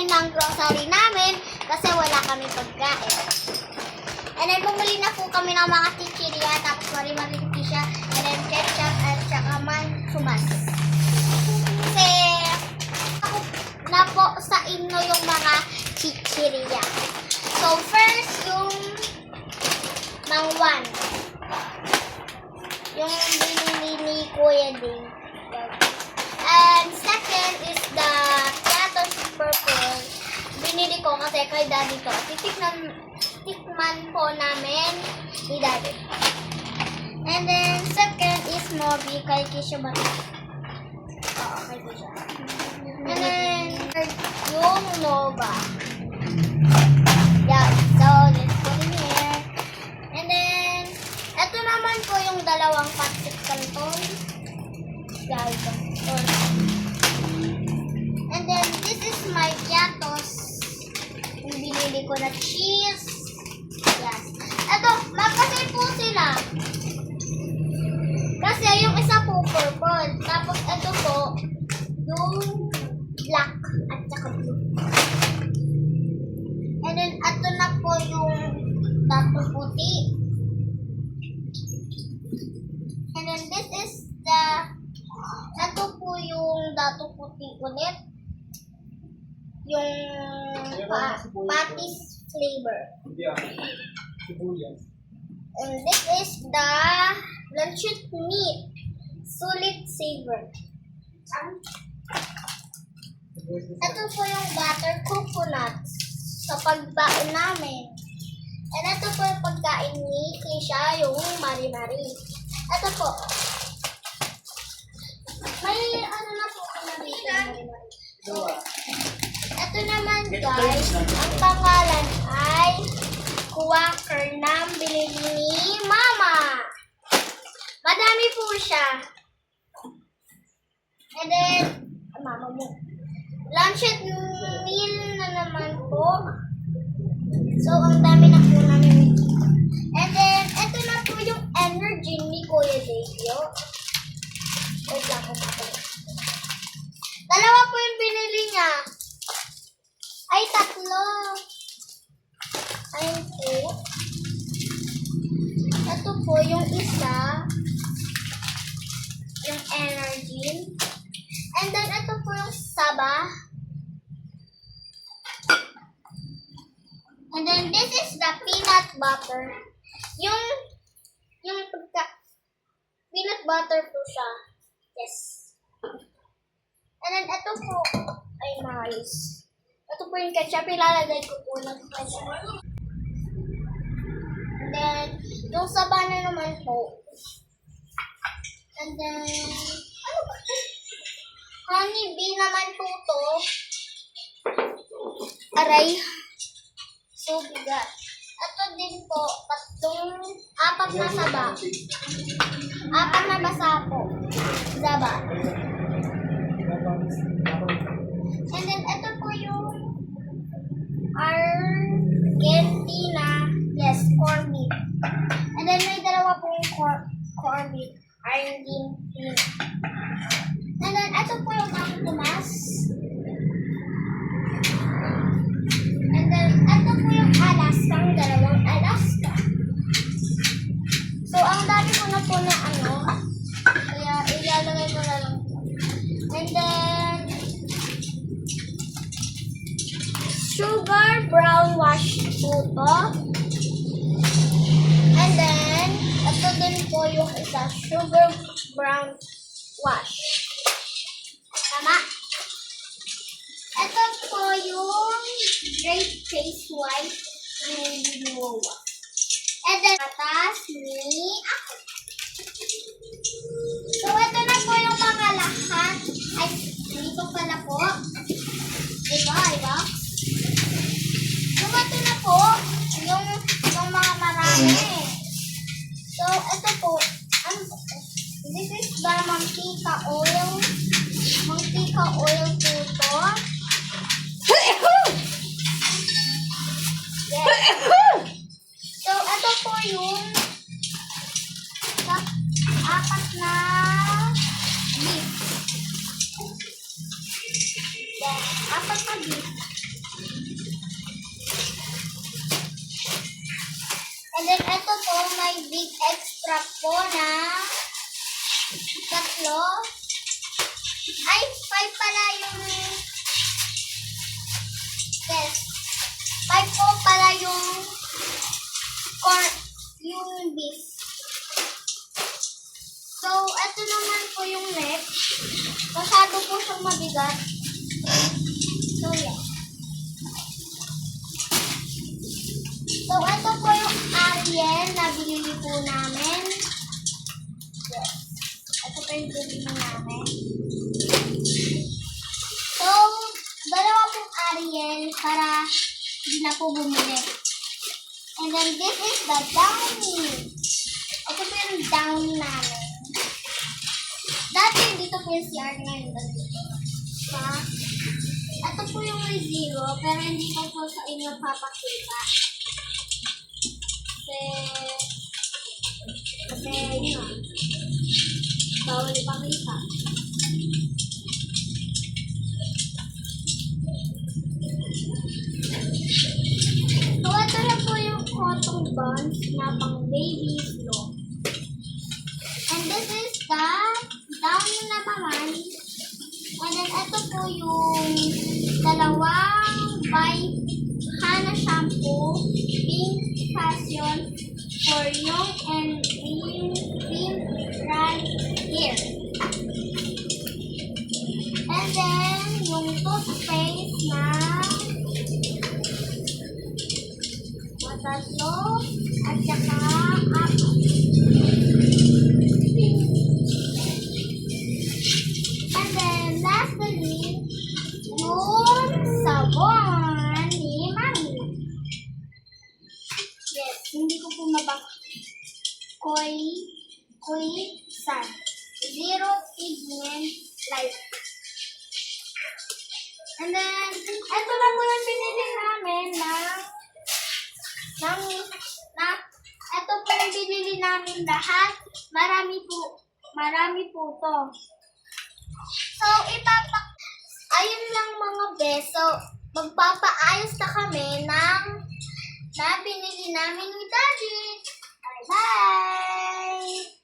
kami ng grocery namin kasi wala kami pagkain. And then, bumili na po kami ng mga chichirya, tapos mari-mari siya, and then ketchup, at saka sumas. Kasi, ako na po sa inyo yung mga chichirya. So, first, yung mangwan. Yung binili ni Kuya Ding. And second is the Platos Purple. Binili ko kasi kay Daddy to. Tikman po namin ni Daddy. And then second is Moby kay Kisha Bata. Oo, kay Kisha. And then third, yung Nova. Yeah, so let's put in here. And then, eto naman po yung dalawang pancit canton. Yeah, ito. And then, this is my Piatos. Yung binili ko na cheese. Yes. Ito, magkasay po sila. Kasi yung isa po purple. Tapos ito po, yung black at saka blue. And then, ito na po yung dato puti. And then, this is the, ito po yung dato puti ulit. Yung patties flavor. And this is the luncheon meat. Sulit savor. Ito po yung butter coconuts sa pagbaon namin. And ito po yung pagkain ni Kisha, yung mari-mari. Ito po. May ano na po kami mari-mari. Ito naman guys, ang pangalan ay Quaker na binili ni Mama. Madami po siya. And then, Mama mo. Luncheon meal na naman po. So, ang dami na po namin. And then, ito na po yung energy ni Kuya Davio. Wait lang po ako. Dalawa po yung binili niya. Ay, tatlo. Ayun po. Ito po yung isa. Yung energy. And then, ito po yung saba. And then, this is the peanut butter. Yung peanut butter po siya. Yes. And then, ito po ay mais. Ito po yung ketchup. Ilalagay ko po ng ketchup. And then, yung saba na naman po. And then, ano ba? Honey bee naman po to. Aray. So, bigat. Ito din po, apat na saba. Apat na basa po. Saba. And then, ito po yung Argentina. Yes, corn beef. And then, may dalawa po yung corn beef. Argentina. And then, ito po yung Tomas. And then, ito po yung Alaska. Ang dalawang Alaska. So, ang dami ko na po na ano. Kaya, ilalagay ko na lang po. And then, sugar brown wash po to. And then, ito din po yung isa. Sugar brown wash. Tama? Ito po yung great face white ni Noah. And then, atas ni ako. So, ito na po yung mga lahat. Ay, dito pala po. Diba? So, ito na po yung mga marami. So, ito po. This is the mantika oil. Mantika oil po to. Yes. So, ito po yung apat na beef. Yes, apat na beef. may big extra po na tatlo. Ay, 5 pala yung yes. 5 po pala yung yung beef. So, ito naman po yung neck. Masyado po siyang mabigat. So, yeah. So, ito po yung Ariel na binili po namin. Yes. Ito po yung binili namin. So, dalawa pong Ariel para hindi na po bumili. And then, this is the downy. Ito po yung downy namin. Dati, dito po yung CR ngayon. Dito. Ito po yung zero, pero hindi ko po sa inyo papakita. Kasi, yun. Bawal ipakita. So, ito na po yung cotton buns na pang baby flow. And this is the down na naman. And then, ito po yung dalawang by Hana shampoo, pink passion for young and thin red hair. And then, yung toothpaste na matatlo at saka apat. And then, lastly, yung sabon ni Mami. Yes, hindi ko po mabak. Koi San. Zero pigment light. And then, ito na po yung binili namin ito po yung binili namin lahat. Marami po to. So, ayun lang mga beso. Magpapaayos na kami ng na binili namin ni Daddy. Bye-bye!